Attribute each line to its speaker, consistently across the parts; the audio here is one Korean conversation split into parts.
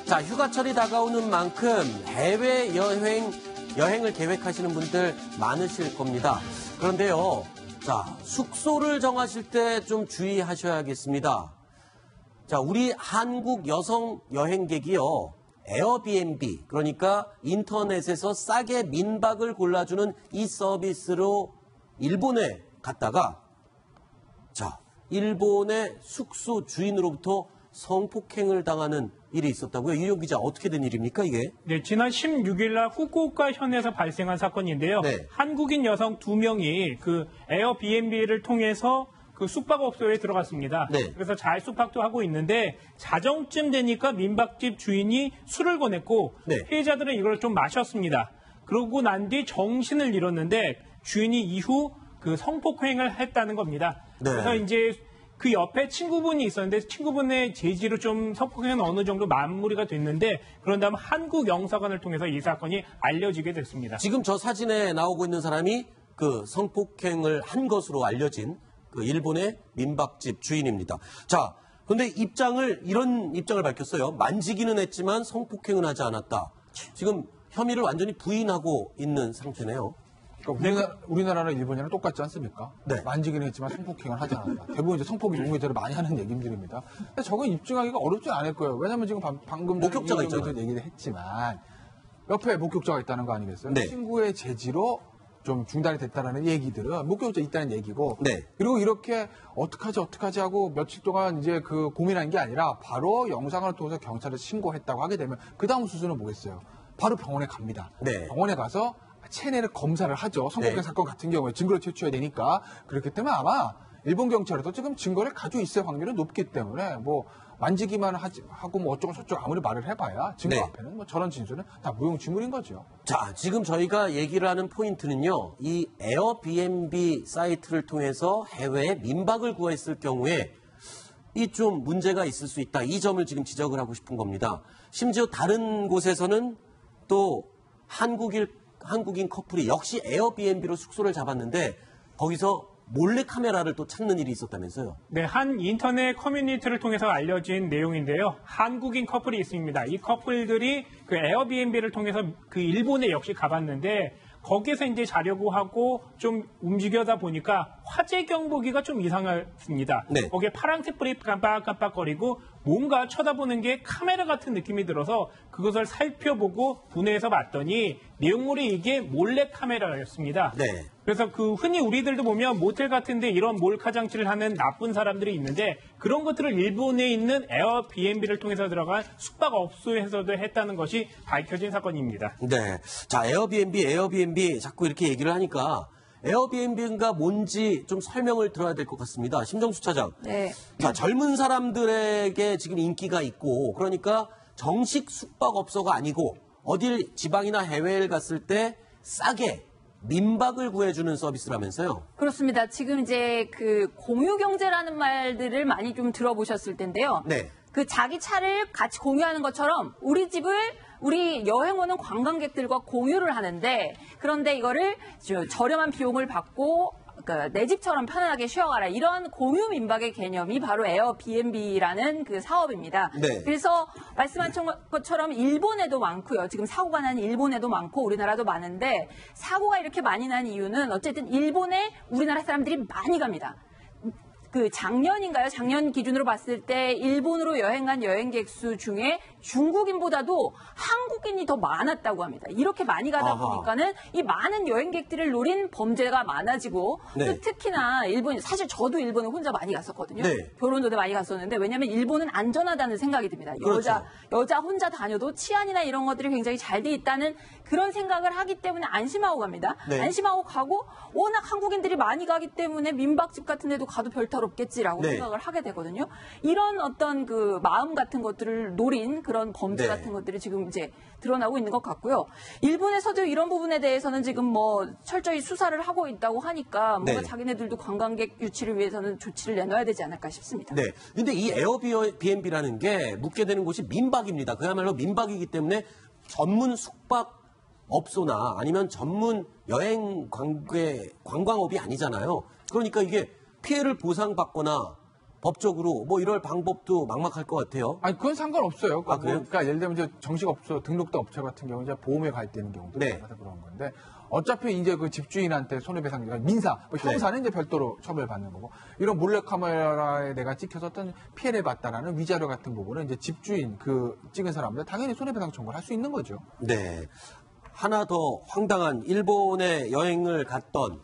Speaker 1: 자, 휴가철이 다가오는 만큼 해외 여행을 계획하시는 분들 많으실 겁니다. 그런데요, 자, 숙소를 정하실 때 좀 주의하셔야겠습니다. 자, 우리 한국 여성 여행객이요, 에어비앤비, 그러니까 인터넷에서 싸게 민박을 골라주는 이 서비스로 일본에 갔다가, 자, 일본의 숙소 주인으로부터 성폭행을 당하는 일이 있었다고요? 이용 기자, 어떻게 된 일입니까, 이게?
Speaker 2: 네, 지난 16일 날 후쿠오카 현에서 발생한 사건인데요.
Speaker 1: 네.
Speaker 2: 한국인 여성 2명이 그 에어비앤비를 통해서 그 숙박업소에 들어갔습니다.
Speaker 1: 네.
Speaker 2: 그래서 잘 숙박도 하고 있는데 자정쯤 되니까 민박집 주인이 술을 권했고
Speaker 1: 네.
Speaker 2: 피해자들은 이걸 좀 마셨습니다. 그러고 난 뒤 정신을 잃었는데 주인이 이후 그 성폭행을 했다는 겁니다.
Speaker 1: 네.
Speaker 2: 그래서 이제 그 옆에 친구분이 있었는데 친구분의 제지로 좀 성폭행은 어느 정도 마무리가 됐는데 그런 다음 한국 영사관을 통해서 이 사건이 알려지게 됐습니다.
Speaker 1: 지금 저 사진에 나오고 있는 사람이 그 성폭행을 한 것으로 알려진 그 일본의 민박집 주인입니다. 자, 그런데 이런 입장을 밝혔어요. 만지기는 했지만 성폭행은 하지 않았다. 지금 혐의를 완전히 부인하고 있는 상태네요.
Speaker 3: 그러니까 우리나라랑 일본이랑 똑같지 않습니까?
Speaker 1: 네.
Speaker 3: 만지기는 했지만 성폭행을 하지 않았다. 대부분 이제 성폭기 종교제를 많이 하는 얘기들입니다. 근데 저건 입증하기가 어렵지 않을 거예요. 왜냐하면 지금 방금
Speaker 1: 목격자가 있잖아요.
Speaker 3: 얘기를 했지만 옆에 목격자가 있다는 거 아니겠어요?
Speaker 1: 네.
Speaker 3: 친구의 제지로 좀 중단이 됐다라는 얘기들은 목격자 있다는 얘기고,
Speaker 1: 네.
Speaker 3: 그리고 이렇게 어떡하지 하고 며칠 동안 이제 그 고민한 게 아니라 바로 영상을 통해서 경찰에 신고했다고 하게 되면 그 다음 수순은 뭐겠어요? 바로 병원에 갑니다.
Speaker 1: 네.
Speaker 3: 병원에 가서 체내를 검사를 하죠. 성폭행
Speaker 1: 네.
Speaker 3: 사건 같은 경우에 증거를 채취해야 되니까. 그렇기 때문에 아마 일본 경찰에도 지금 증거를 가지고 있을 확률이 높기 때문에 뭐 만지기만 하고 뭐 어쩌고 저쩌고 아무리 말을 해봐야 증거
Speaker 1: 네.
Speaker 3: 앞에는 뭐 저런 진술은 다 무용지물인 거죠.
Speaker 1: 자, 지금 저희가 얘기를 하는 포인트는요, 이 에어비앤비 사이트를 통해서 해외에 민박을 구했을 경우에 이 좀 문제가 있을 수 있다. 이 점을 지금 지적을 하고 싶은 겁니다. 심지어 다른 곳에서는 또 한국인 커플이 역시 에어비앤비로 숙소를 잡았는데 거기서 몰래 카메라를 또 찾는 일이 있었다면서요?
Speaker 2: 네, 한 인터넷 커뮤니티를 통해서 알려진 내용인데요. 한국인 커플이 있습니다. 이 커플들이 그 에어비앤비를 통해서 그 일본에 역시 가봤는데 거기에서 이제 자려고 하고 좀 움직여다 보니까 화재 경보기가 좀 이상했습니다.
Speaker 1: 네.
Speaker 2: 거기에 파란색 불이 깜빡깜빡거리고 뭔가 쳐다보는 게 카메라 같은 느낌이 들어서 그것을 살펴보고 분해해서 봤더니 내용물이 이게 몰래 카메라였습니다.
Speaker 1: 네.
Speaker 2: 그래서 그 흔히 우리들도 보면 모텔 같은데 이런 몰카 장치를 하는 나쁜 사람들이 있는데 그런 것들을 일본에 있는 에어비앤비를 통해서 들어간 숙박업소에서도 했다는 것이 밝혀진 사건입니다.
Speaker 1: 네. 자, 에어비앤비 자꾸 이렇게 얘기를 하니까 에어비앤비가 뭔지 좀 설명을 들어야 될 것 같습니다. 심정수 차장.
Speaker 4: 네.
Speaker 1: 자, 젊은 사람들에게 지금 인기가 있고 그러니까 정식 숙박업소가 아니고 어딜 지방이나 해외를 갔을 때 싸게 민박을 구해주는 서비스라면서요?
Speaker 4: 그렇습니다. 지금 이제 그 공유 경제라는 말들을 많이 좀 들어보셨을 텐데요.
Speaker 1: 네.
Speaker 4: 그 자기 차를 같이 공유하는 것처럼 우리 집을 우리 여행 오는 관광객들과 공유를 하는데 그런데 이거를 저렴한 비용을 받고 내 집처럼 편안하게 쉬어가라. 이런 공유 민박의 개념이 바로 에어비앤비라는 그 사업입니다.
Speaker 1: 네.
Speaker 4: 그래서 말씀하신 것처럼 일본에도 많고요. 지금 사고가 난 일본에도 많고 우리나라도 많은데 사고가 이렇게 많이 난 이유는 어쨌든 일본에 우리나라 사람들이 많이 갑니다. 그 작년인가요? 작년 기준으로 봤을 때 일본으로 여행 간 여행객 수 중에 중국인보다도 한국인이 더 많았다고 합니다. 이렇게 많이 가다 보니까는 이 많은 여행객들을 노린 범죄가 많아지고
Speaker 1: 네.
Speaker 4: 또 특히나 일본, 사실 저도 일본에 혼자 많이 갔었거든요.
Speaker 1: 네.
Speaker 4: 결혼 전에 많이 갔었는데 왜냐하면 일본은 안전하다는 생각이 듭니다.
Speaker 1: 그렇죠.
Speaker 4: 여자 혼자 다녀도 치안이나 이런 것들이 굉장히 잘 돼 있다는 그런 생각을 하기 때문에 안심하고 갑니다.
Speaker 1: 네.
Speaker 4: 안심하고 가고 워낙 한국인들이 많이 가기 때문에 민박집 같은 데도 가도 별탈 없겠지라고
Speaker 1: 네.
Speaker 4: 생각을 하게 되거든요. 이런 어떤 그 마음 같은 것들을 노린 그런 범죄
Speaker 1: 네.
Speaker 4: 같은 것들이 지금 이제 드러나고 있는 것 같고요. 일본에서도 이런 부분에 대해서는 지금 뭐 철저히 수사를 하고 있다고 하니까 뭔가
Speaker 1: 네.
Speaker 4: 자기네들도 관광객 유치를 위해서는 조치를 내놔야 되지 않을까 싶습니다.
Speaker 1: 네. 근데 이 에어비앤비라는 게 묵게 되는 곳이 민박입니다. 그야말로 민박이기 때문에 전문 숙박업소나 아니면 전문 여행 관광업이 아니잖아요. 그러니까 이게 피해를 보상받거나 법적으로 뭐 이럴 방법도 막막할 것 같아요.
Speaker 3: 아니, 그건 상관없어요.
Speaker 1: 아, 그래요?
Speaker 3: 그러니까 예를 들면 이제 정식업소 등록된 업체 같은 경우 이제 보험에 가입되는 경우도
Speaker 1: 네.
Speaker 3: 많아서 그런 건데 어차피 이제 그 집주인한테 손해배상, 그러니까 민사, 뭐 형사는 이제 별도로 처벌받는 거고 이런 몰래카메라에 내가 찍혀서 어떤 피해를 봤다라는 위자료 같은 부분은 이제 집주인 그 찍은 사람들 당연히 손해배상 청구를 할 수 있는 거죠.
Speaker 1: 네. 하나 더 황당한 일본에 여행을 갔던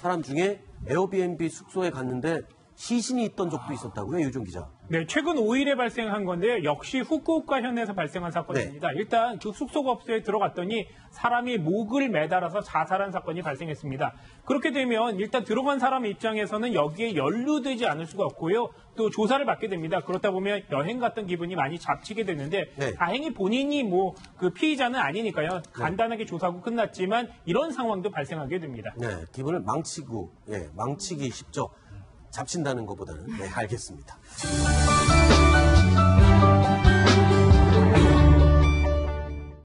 Speaker 1: 사람 중에 에어비앤비 숙소에 갔는데 시신이 있던 적도 있었다고요, 유종 기자?
Speaker 2: 네, 최근 5일에 발생한 건데요. 역시 후쿠오카 현에서 발생한 사건입니다. 일단 그 숙소업소에 들어갔더니 사람이 목을 매달아서 자살한 사건이 발생했습니다. 그렇게 되면 일단 들어간 사람 입장에서는 여기에 연루되지 않을 수가 없고요. 또 조사를 받게 됩니다. 그렇다 보면 여행 갔던 기분이 많이 잡치게 되는데
Speaker 1: 네.
Speaker 2: 다행히 본인이 뭐 그 피의자는 아니니까요. 간단하게 조사하고 끝났지만 이런 상황도 발생하게 됩니다.
Speaker 1: 네, 기분을 망치기 쉽죠. 잡친다는 것보다는. 네, 알겠습니다.